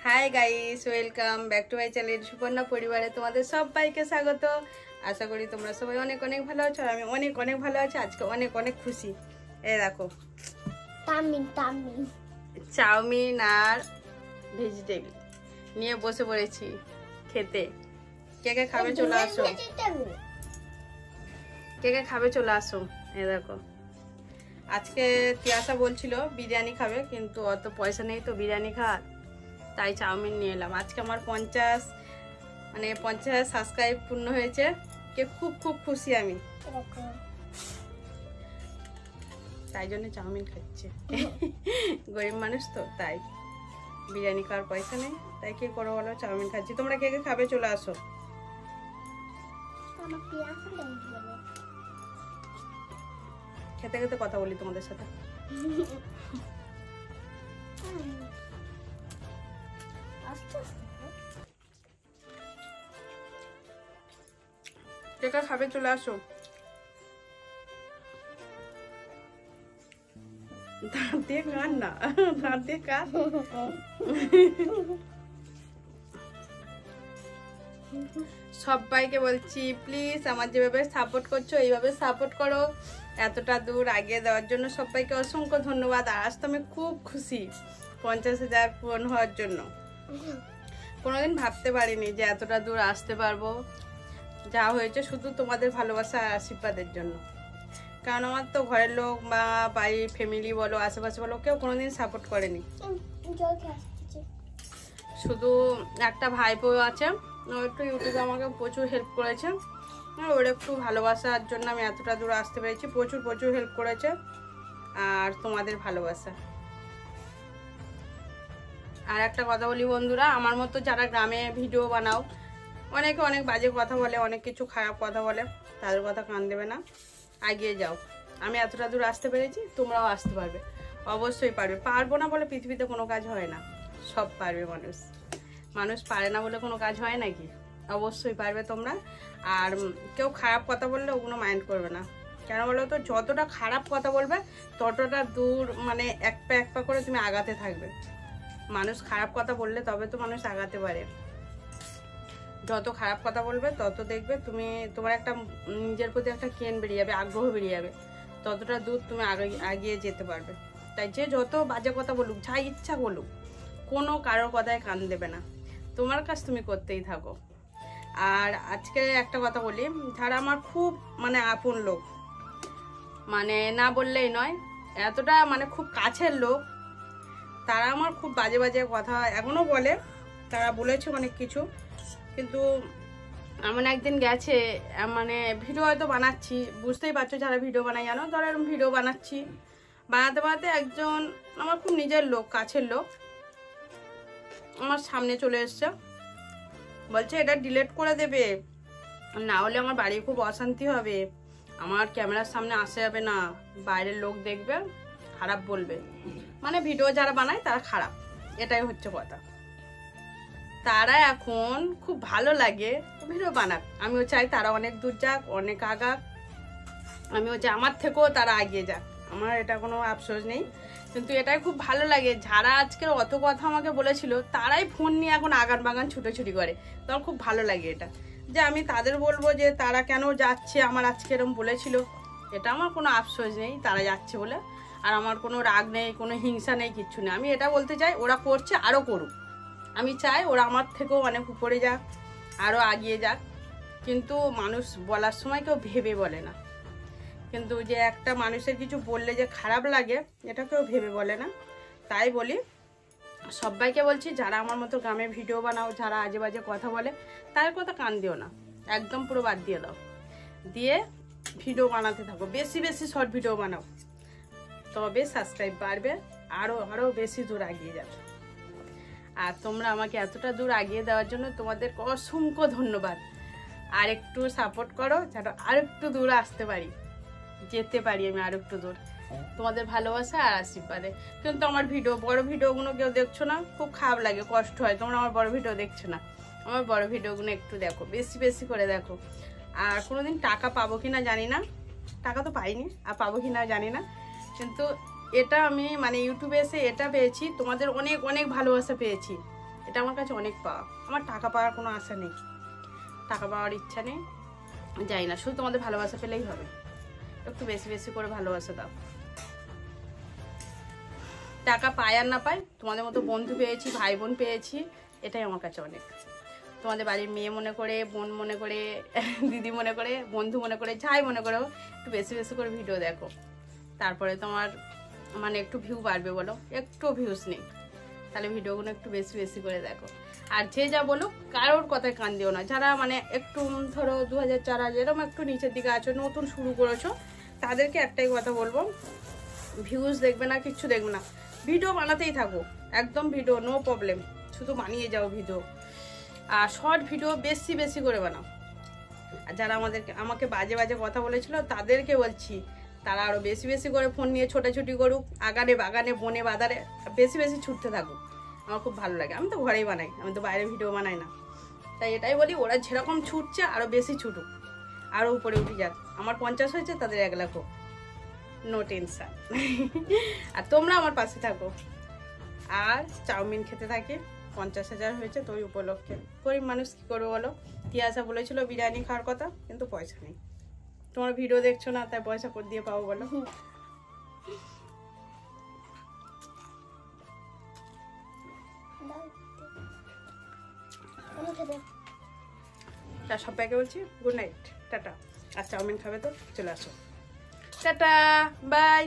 Hi guys, welcome back to my channel Suparna পরিবারে তোমাদের সবাইকে স্বাগত। আশা করি তোমরা সবাই অনেক অনেক ভালো আছো, আর আমি অনেক অনেক ভালো আছি। আজকে অনেক অনেক খুশি। এই দেখো চাউমিন আর ভেজিটেবল নিয়ে বসে পড়েছি খেতে। কে কে খাবে চলে আসো, কে কে খাবে চলে আসো। এই দেখো আজকে তিয়াসা বলছিল বিরিয়ানি খাবে, কিন্তু অত পয়সা নেই তো বিরিয়ানি খাওয়ার, তাই চাউমিন নিয়ে এলাম। আজকে আমার 50 সাবস্ক্রাইব পূর্ণ হয়েছে, কে খুব খুব খুশি আমি, তাই জন্য চাউমিন খাচ্ছে। গরিব মানুষ তো, তাই বিরিয়ানি খাওয়ার পয়সা নেই, তাই কে করো বলো চাউমিন খাচ্ছি। তোমরা কে কে খাবে চলে আসো। খেতে খেতে কথা বলি তোমাদের সাথে। কে কে খাবে চলে আসো। দাঁতে কান না, দাঁতে কান। সবাইকে বলছি প্লিজ আমার যেভাবে সাপোর্ট করছো এইভাবে সাপোর্ট করো। এতটা দূর আগিয়ে দেওয়ার জন্য সবাইকে অসংখ্য ধন্যবাদ। আর আজ তো আমি খুব খুশি 50,000 পূরণ হওয়ার জন্য। কোনোদিন ভাবতে পারিনি যে এতটা দূর আসতে পারবো। যা হয়েছে শুধু তোমাদের ভালোবাসা আর আশীর্বাদের জন্য। কারণ আমার তো ঘরের লোক বা বাড়ির ফ্যামিলি বলো, আশেপাশে বলো, কেউ কোনোদিন সাপোর্ট করেনি। শুধু একটা ভাইপো আছে, ও একটু ইউটিউবে আমাকে প্রচুর হেল্প করেছে। ওর একটু ভালোবাসার জন্য আমি এতটা দূর আসতে পেরেছি। প্রচুর প্রচুর হেল্প করেছে। আর তোমাদের ভালোবাসা। আর একটা কথা বলি বন্ধুরা, আমার মতো যারা গ্রামে ভিডিও বানাও, অনেকে অনেক বাজে কথা বলে, অনেক কিছু খারাপ কথা বলে, তাদের কথা কান দেবে না, এগিয়ে যাও। আমি এতটা দূর আসতে পেরেছি, তোমরাও আসতে পারবে, অবশ্যই পারবে। পারবো না বলে পৃথিবীতে কোনো কাজ হয় না, সব পারবে মানুষ। মানুষ পারে না বলে কোনো কাজ হয় নাকি? অবশ্যই পারবে তোমরা। আর কেউ খারাপ কথা বললে ওগুলো মাইন্ড করবে না। কেন বলো তো, যতটা খারাপ কথা বলবে ততটা দূর এক পা করে তুমি আগাতে থাকবে। মানুষ খারাপ কথা বললে তবে তো মানুষ আগাতে পারে। যত খারাপ কথা বলবে তত দেখবে তোমার একটা নিজের প্রতি একটা কেন বেরিয়ে যাবে, আগ্রহ বেরিয়ে যাবে, ততটা দূর তুমি আগিয়ে যেতে পারবে। তাই যে যত বাজে কথা বলুক, যা ইচ্ছা বলুক, কোনো কারোর কথায় কান দেবে না, তোমার কাজ তুমি করতেই থাকো। আর আজকে একটা কথা বলি, যারা আমার খুব আপন লোক, না বললেই নয়, এতটা খুব কাছের লোক, তারা আমার খুব বাজে বাজে কথা এখনো বলে। তারা বলেছে অনেক কিছু, কিন্তু এমন একদিন গেছে, ভিডিও হয়তো বানাচ্ছি, বুঝতেই পারছো যারা ভিডিও বানাই জানো, ধরো এরকম ভিডিও বানাচ্ছি, বানাতে বানাতে একজন আমার খুব নিজের লোক, কাছের লোক, আমার সামনে চলে এসছে, বলছে এটা ডিলিট করে দেবে, না হলে আমার বাড়ি খুব অশান্তি হবে, আমার ক্যামেরার সামনে আসা যাবে না, বাইরের লোক দেখবে, খারাপ বলবে, ভিডিও যারা বানায় তারা খারাপ, এটাই হচ্ছে কথা। তারা এখন খুব ভালো লাগে ভিডিও বানাক, আমিও চাই তারা অনেক দূর যাক, অনেক আগাক, আমিও চাই আমার থেকেও তারা এগিয়ে যাক, আমার এটা কোনো আফসোস নেই। কিন্তু এটাই খুব ভালো লাগে, যারা আজকে অত কথা আমাকে বলেছিল তারাই ফোন নিয়ে এখন আগান বাগান ছুটোছুটি করে, তখন খুব ভালো লাগে এটা, যে আমি তাদের বলবো যে তারা কেন যাচ্ছে, আমার আজকে এরকম বলেছিল, এটা আমার কোনো আফসোস নেই তারা যাচ্ছে বলে। আর আমার কোনো রাগ নেই, কোনো হিংসা নেই, কিচ্ছু নেই। আমি এটা বলতে চাই, ওরা করছে আরও করুক, আমি চাই ওরা আমার থেকেও অনেক উপরে যাক, আরও এগিয়ে যাক। কিন্তু মানুষ বলার সময় কেউ ভেবে বলে না, কিন্তু যে একটা মানুষের কিছু বললে যে খারাপ লাগে, এটা কেউ ভেবে বলে না। তাই বলি সবাইকে বলছি, যারা আমার মতো গ্রামে ভিডিও বানাও, যারা আজে বাজে কথা বলে, তাদের কথা কান দিও না, একদম পুরো বাদ দিয়ে দাও, দিয়ে ভিডিও বানাতে থাকো, বেশি বেশি শর্ট ভিডিও বানাও, তবে সাবস্ক্রাইব বাড়বে, আরও বেশি দূর এগিয়ে যাবে। আর তোমরা আমাকে এতটা দূর এগিয়ে দেওয়ার জন্য তোমাদের অসংখ্য ধন্যবাদ। আর একটু সাপোর্ট করো, যেন আর একটু দূর আসতে পারি, যেতে পারি আমি আর একটু দূর, তোমাদের ভালোবাসা আর আশীর্বাদে। কিন্তু আমার বড় ভিডিওগুলো কেউ দেখছো না, খুব খারাপ লাগে, কষ্ট হয়, তোমরা আমার বড় ভিডিও দেখছো না। আমার বড় ভিডিওগুলো একটু দেখো, বেশি বেশি করে দেখো। আর কোনোদিন টাকা পাবো কিনা জানি না, টাকা তো পাইনি, আর পাবো কিনা জানি না, কিন্তু এটা আমি ইউটিউবে এসে এটা পেয়েছি, তোমাদের অনেক অনেক ভালোবাসা পেয়েছি, এটা আমার কাছে অনেক পাওয়া। আমার টাকা পাওয়ার কোনো আশা নেই, টাকা পাওয়ার ইচ্ছা নেই, যাই না, শুধু তোমাদের ভালোবাসা পেলেই হবে। একটু বেশি বেশি করে ভালোবাসা দাও। টাকা পায় আর না পায়, তোমাদের মতো বন্ধু পেয়েছি, ভাই বোন পেয়েছি, এটাই আমার কাছে অনেক। তোমাদের বাড়ির মেয়ে মনে করে, বোন মনে করে, দিদি মনে করে, বন্ধু মনে করে, যাই মনে করো, একটু বেশি বেশি করে ভিডিও দেখো, তারপরে তোমার মানে একটু ভিউ বাড়বে। বলো, একটু ভিউজ নেই, তাহলে ভিডিওগুলো একটু বেশি বেশি করে দেখো। আর যে যা বলো, কারোর কথায় কান দিও না। যারা মানে একটু ধরো 2000 4000 এরকম একটু নিচের দিকে আছো, নতুন শুরু করেছো, তাদেরকে একটাই কথা বলবো, ভিউজ দেখবে না, কিচ্ছু দেখবে না, ভিডিও বানাতেই থাকো, একদম ভিডিও নো প্রবলেম, শুধু বানিয়ে যাও ভিডিও। আর শর্ট ভিডিও বেশি বেশি করে বানাও। আর যারা আমাকে বাজে বাজে কথা বলেছিল, তাদেরকে বলছি, তারা আরো বেশি বেশি করে ফোন নিয়ে ছোটাছুটি করুক, আগানে বাগানে বনে বাজারে বেশি বেশি ছুটতে থাকুক। আমার খুব ভালো লাগে। আমি তো ঘরেই বানাই, আমি তো বাইরে ভিডিও বানাই না। তাই এটাই বলি, ওরা যেরকম ছুটছে আরো বেশি ছুটুক, আরো উপরে উঠে যাক। আমার 50 হয়েছে, তাদের 1 লাখ হোক, নো টেনশন। আর তোমরা আমার পাশে থাকো। আর চাউমিন খেতে থাকি, 50,000 হয়েছে তো ওই উপলক্ষে। গরিব মানুষ কি করবো বলো। তিয়াসা বলেছিল বিরিয়ানি খাওয়ার কথা, কিন্তু পয়সা নেই। তোমার ভিডিও দেখছো না, তাই পয়সা করে দিয়ে পাবো বলো। সবাইকে বলছি গুড নাইট, টাটা। আর চাউমিন খাবে তো চলে আসো, টাটা, বাই।